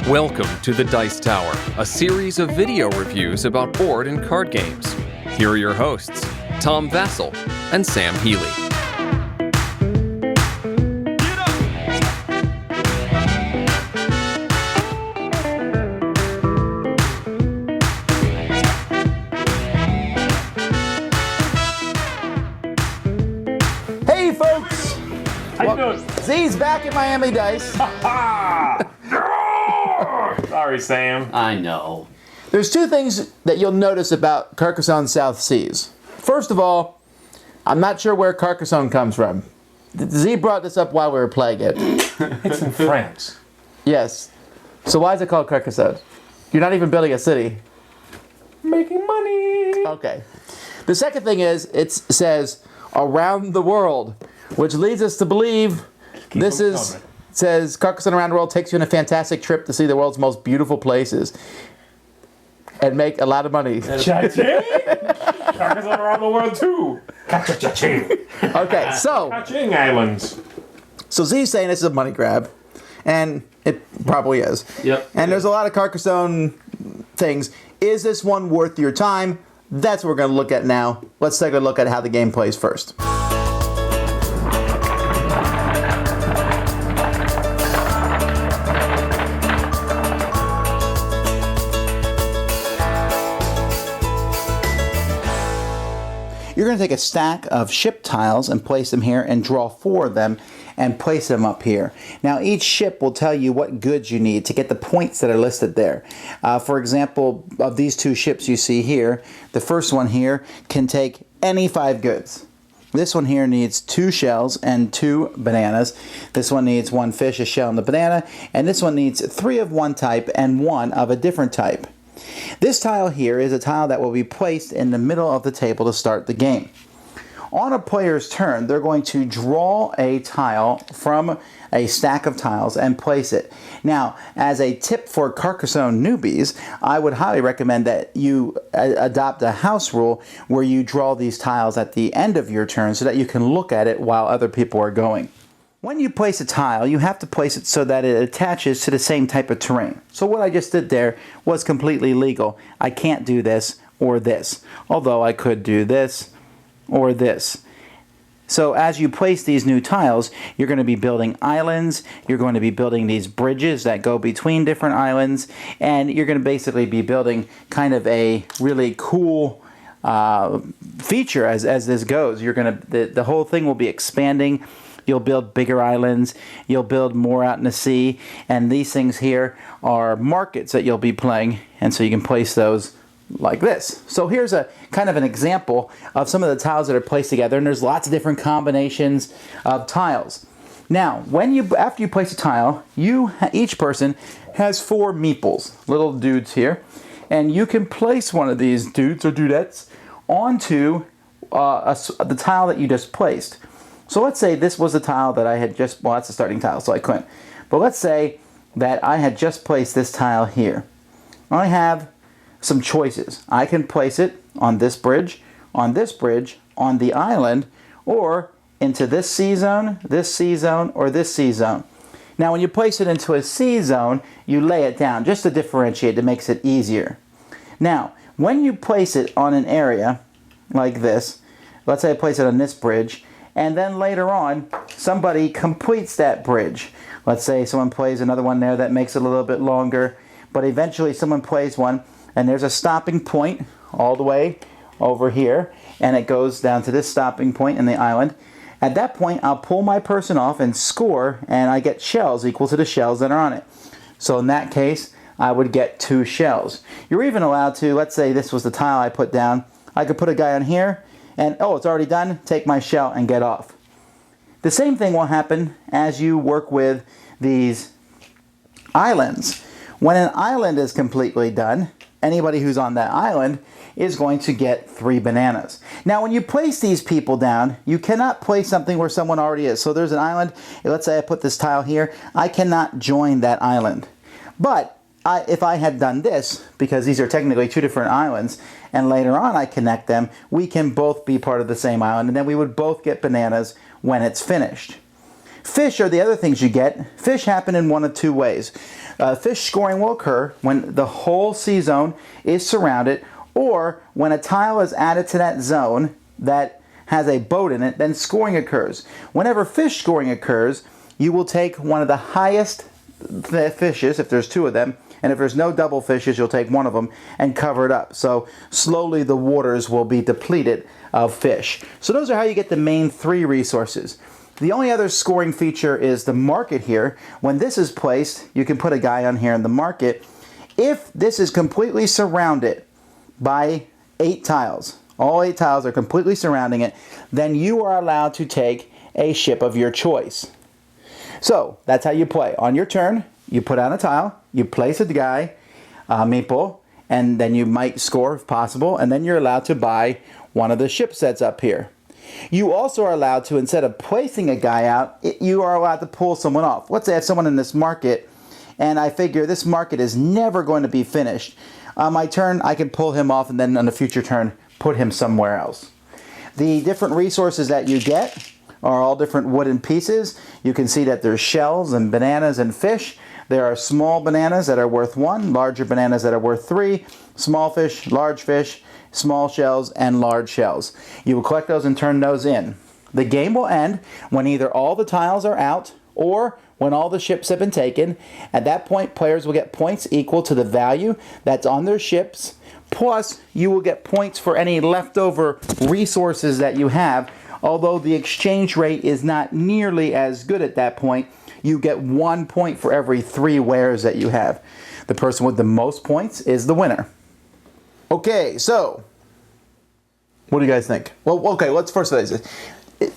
Welcome to the Dice Tower, a series of video reviews about board and card games. Here are your hosts, Tom Vasel and Sam Healey. Hey folks! How you doing? Zee's back at Miami Dice. Sorry, Sam. I know. There's two things that you'll notice about Carcassonne South Seas. First of all, I'm not sure where Carcassonne comes from. Zee brought this up while we were playing it. It's in France. Yes. So why is it called Carcassonne? You're not even building a city. Making money. Okay. The second thing is, it says around the world, which leads us to believe this is... says Carcassonne Around the World takes you on a fantastic trip to see the world's most beautiful places and make a lot of money. Cha-ching! Carcassonne Around the World too. Cha-ching. Okay, so Cha-ching Islands. Zee's saying this is a money grab, and it probably is. Yep. And there's a lot of Carcassonne things. Is this one worth your time? That's what we're going to look at now. Let's take a look at how the game plays first. You're going to take a stack of ship tiles and place them here and draw 4 of them and place them up here. Now each ship will tell you what goods you need to get the points that are listed there. For example, of these 2 ships you see here, the first one here can take any 5 goods. This one here needs 2 shells and 2 bananas. This one needs 1 fish, a shell, and a banana. And this one needs 3 of one type and 1 of a different type. This tile here is a tile that will be placed in the middle of the table to start the game. On a player's turn, they're going to draw a tile from a stack of tiles and place it. Now, as a tip for Carcassonne newbies, I would highly recommend that you adopt a house rule where you draw these tiles at the end of your turn so that you can look at it while other people are going. When you place a tile, you have to place it so that it attaches to the same type of terrain. So what I just did there was completely legal. I can't do this or this, although I could do this or this. So as you place these new tiles, you're going to be building islands, you're going to be building these bridges that go between different islands, and you're going to basically be building kind of a really cool feature as this goes. You're going to the whole thing will be expanding. You'll build bigger islands, you'll build more out in the sea, and these things here are markets that you'll be playing, and so you can place those like this. So here's a kind of an example of some of the tiles that are placed together, and there's lots of different combinations of tiles. Now, after you place a tile, each person has 4 meeples, little dudes here, and you can place one of these dudes or dudettes onto the tile that you just placed. So let's say this was a tile that I had just, well, that's a starting tile, so I couldn't. But let's say that I had just placed this tile here. I have some choices. I can place it on this bridge, on the island, or into this sea zone, or this sea zone. Now when you place it into a sea zone, you lay it down just to differentiate. It makes it easier. Now, when you place it on an area like this, let's say I place it on this bridge, and then later on, somebody completes that bridge. Let's say someone plays another one there that makes it a little bit longer, but eventually someone plays one, and there's a stopping point all the way over here, and it goes down to this stopping point in the island. At that point, I'll pull my person off and score, and I get shells equal to the shells that are on it. So in that case, I would get 2 shells. You're even allowed to, let's say this was the tile I put down, I could put a guy on here, and oh, it's already done, take my shell and get off. The same thing will happen as you work with these islands. When an island is completely done, anybody who's on that island is going to get 3 bananas. Now when you place these people down, you cannot place something where someone already is. So there's an island, let's say I put this tile here, I cannot join that island. But if I had done this, because these are technically 2 different islands, and later on I connect them, we can both be part of the same island, and then we would both get bananas when it's finished. Fish are the other things you get. Fish happen in one of two ways. Fish scoring will occur when the whole sea zone is surrounded, or when a tile is added to that zone that has a boat in it, then scoring occurs. Whenever fish scoring occurs, you will take one of the highest fishes, if there's two of them, and if there's no double fishes, you'll take one of them and cover it up. So slowly the waters will be depleted of fish. So those are how you get the main three resources. The only other scoring feature is the market here. When this is placed, you can put a guy on here in the market. If this is completely surrounded by 8 tiles, all 8 tiles are completely surrounding it, then you are allowed to take a ship of your choice. So that's how you play. On your turn, you put out a tile, you place a guy, meeple, and then you might score if possible, and then you're allowed to buy one of the ship sets up here. You also are allowed to, instead of placing a guy out, you are allowed to pull someone off. Let's say I have someone in this market, and I figure this market is never going to be finished. On my turn, I can pull him off, and then on a future turn, put him somewhere else. The different resources that you get are all different wooden pieces. You can see that there's shells and bananas and fish. There are small bananas that are worth 1, larger bananas that are worth 3, small fish, large fish, small shells, and large shells. You will collect those and turn those in. The game will end when either all the tiles are out or when all the ships have been taken. At that point, players will get points equal to the value that's on their ships, plus you will get points for any leftover resources that you have. Although the exchange rate is not nearly as good at that point, you get 1 point for every 3 wares that you have. The person with the most points is the winner. Okay, so what do you guys think? Well, okay, let's first say this.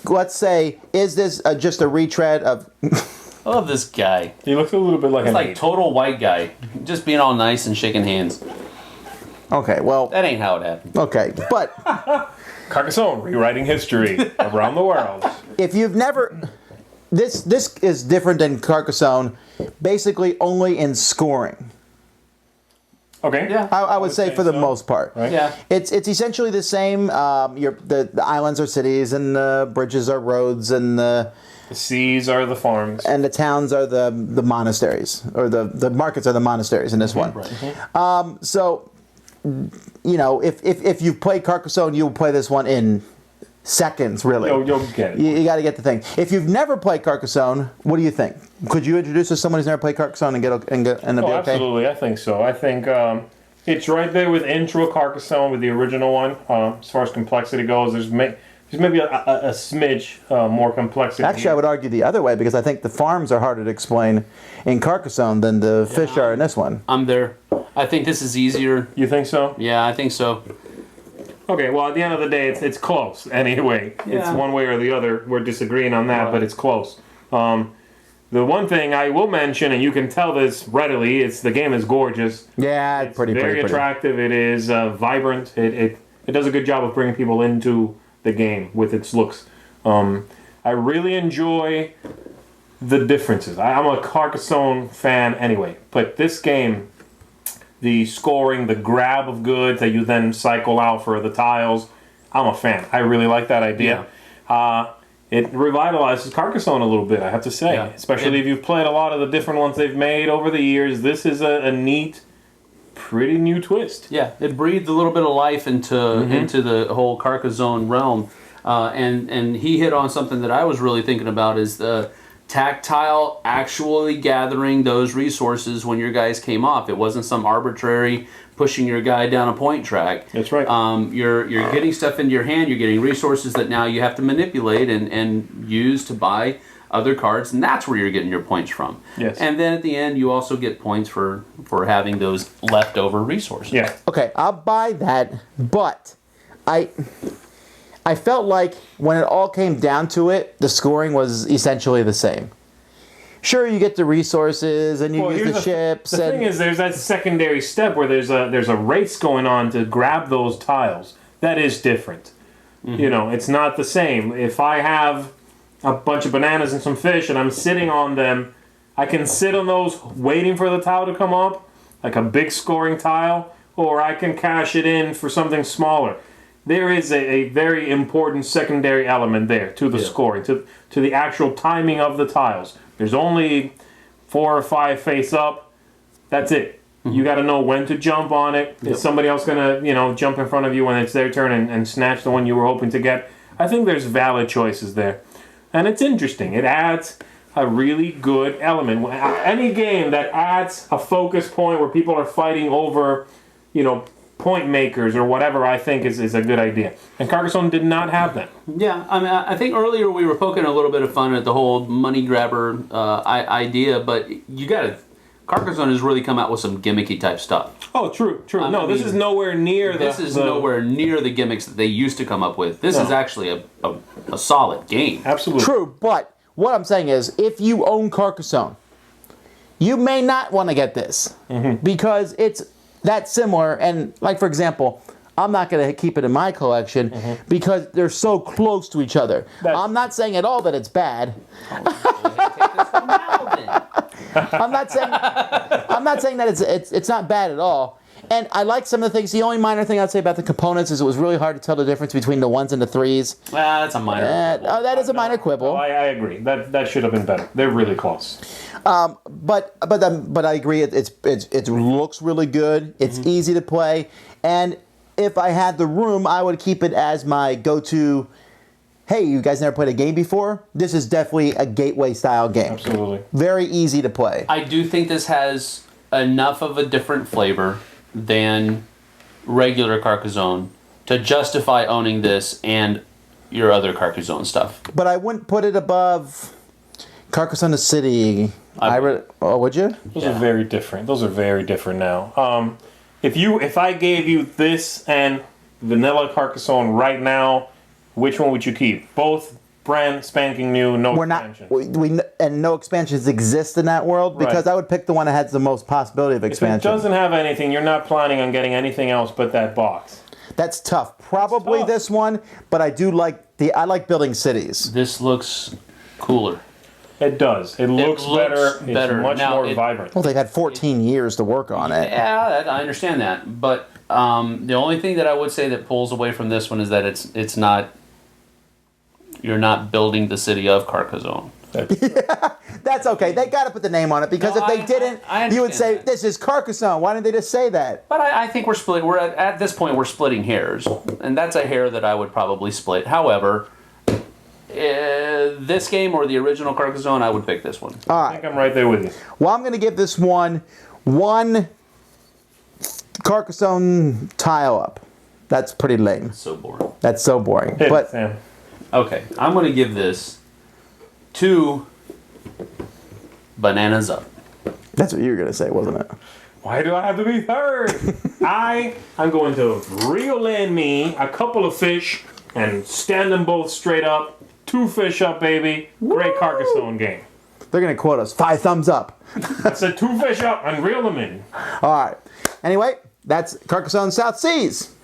Let's say, is this just a retread of... I love this guy. He looks a little bit like He's like total white guy. Just being all nice and shaking hands. Okay, well... That ain't how it happened. Okay, but... Carcassonne, rewriting history around the world. If you've never... This is different than Carcassonne, basically only in scoring. Okay. Yeah. I would say for the most part. Right. Yeah. It's essentially the same. The islands are cities, and the bridges are roads, and the seas are the farms. And the towns are the monasteries, or the markets are the monasteries in this one. Right. Mm-hmm. So, you know, if you've played Carcassonne, you'll play this one in seconds, really. You'll get it. You got to get the thing. If you've never played Carcassonne, what do you think? Could you introduce us to someone who's never played Carcassonne and it'll be okay? Absolutely, I think so. I think it's right there with Intro Carcassonne, with the original one. As far as complexity goes, there's maybe a smidge more complexity. Actually, I would argue the other way, because I think the farms are harder to explain in Carcassonne than the fish are in this one. I'm there. I think this is easier. You think so? Yeah, I think so. Okay, well, at the end of the day, it's close anyway. Yeah. It's one way or the other. We're disagreeing on that, but it's close. The one thing I will mention, and you can tell this readily, the game is gorgeous. Yeah, It's pretty attractive. It is vibrant. It does a good job of bringing people into the game with its looks. I really enjoy the differences. I'm a Carcassonne fan anyway, but this game, the scoring, the grab of goods that you then cycle out for the tiles, I'm a fan. I really like that idea. Yeah. It revitalizes Carcassonne a little bit, I have to say. Yeah. Especially if you've played a lot of the different ones they've made over the years. This is a neat, pretty new twist. Yeah, it breathed a little bit of life into the whole Carcassonne realm. And he hit on something that I was really thinking about, is the tactile actually gathering those resources when your guys came off. It wasn't some arbitrary pushing your guy down a point track. That's right. You're getting stuff into your hand, you're getting resources that now you have to manipulate and use to buy other cards, and that's where you're getting your points from. Yes. And then at the end, you also get points for having those leftover resources. Yeah. Okay, I'll buy that, but I felt like when it all came down to it, the scoring was essentially the same. Sure, you get the resources and you use the ships. The thing is, there's that secondary step where there's a race going on to grab those tiles. That is different. Mm-hmm. You know, it's not the same. If I have a bunch of bananas and some fish and I'm sitting on them, I can sit on those waiting for the tile to come up, like a big scoring tile, or I can cash it in for something smaller. there is a very important secondary element there to the scoring, to the actual timing of the tiles. There's only 4 or 5 face up. That's it. You got to know when to jump on it. Is somebody else going to, jump in front of you when it's their turn and snatch the one you were hoping to get? I think there's valid choices there. And it's interesting. It adds a really good element. Any game that adds a focus point where people are fighting over, point makers or whatever, I think is a good idea. And Carcassonne did not have that. Yeah, I mean, I think earlier we were poking a little bit of fun at the whole money grabber idea, but Carcassonne has really come out with some gimmicky type stuff. Oh, true. This is nowhere near nowhere near the gimmicks that they used to come up with. This is actually a solid game. Absolutely. True, but what I'm saying is, if you own Carcassonne, you may not want to get this because it's that similar. And like, for example, I'm not going to keep it in my collection because they're so close to each other. I'm not saying at all that it's bad. I'm not saying that it's not bad at all. And I like some of the things. The only minor thing I'd say about the components is it was really hard to tell the difference between the 1s and the 3s. That's a minor quibble. That is a minor quibble. I agree. That should have been better. They're really close. But I agree. It looks really good. It's easy to play. And if I had the room, I would keep it as my go-to. Hey, you guys never played a game before? This is definitely a gateway style game. Absolutely. Very easy to play. I do think this has enough of a different flavor than regular Carcassonne to justify owning this and your other Carcassonne stuff. But I wouldn't put it above Carcassonne the City. Would you? Those are very different. Those are very different now. If I gave you this and vanilla Carcassonne right now, which one would you keep? Both brand spanking new, no expansions. And no expansions exist in that world because I would pick the one that has the most possibility of expansion. If it doesn't have anything, you're not planning on getting anything else but that box. That's tough. Probably this one, but I do like I like building cities. This looks cooler. It does. It looks better. It's much more vibrant. Well, they've had 14 years to work on it. Yeah, I understand that. But the only thing that I would say that pulls away from this one is that it's not. You're not building the city of Carcassonne. That's okay. They got to put the name on it because if they didn't, you would say this is Carcassonne. Why didn't they just say that? But I think we're split. We're at this point we're splitting hairs, and that's a hair that I would probably split. However, this game or the original Carcassonne, I would pick this one. All right. I think I'm right there with you. Well, I'm going to give this one Carcassonne tile up. That's pretty lame. So boring. That's so boring. Sam. Okay, I'm going to give this 2 bananas up. That's what you were going to say, wasn't it? Why do I have to be third? I'm going to reel in me a couple of fish and stand them both straight up. 2 fish up, baby. Great Carcassonne game. They're going to quote us 5 thumbs up. I said 2 fish up and reel them in. All right. Anyway, that's Carcassonne South Seas.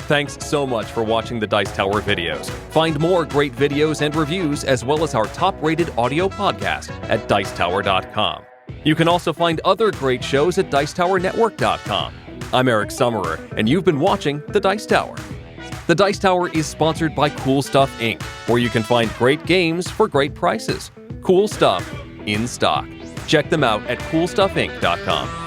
Thanks so much for watching the Dice Tower videos. Find more great videos and reviews as well as our top-rated audio podcast at Dicetower.com. You can also find other great shows at Dicetowernetwork.com. I'm Eric Summerer, and you've been watching The Dice Tower. The Dice Tower is sponsored by Cool Stuff Inc., where you can find great games for great prices. Cool stuff in stock. Check them out at CoolStuffInc.com.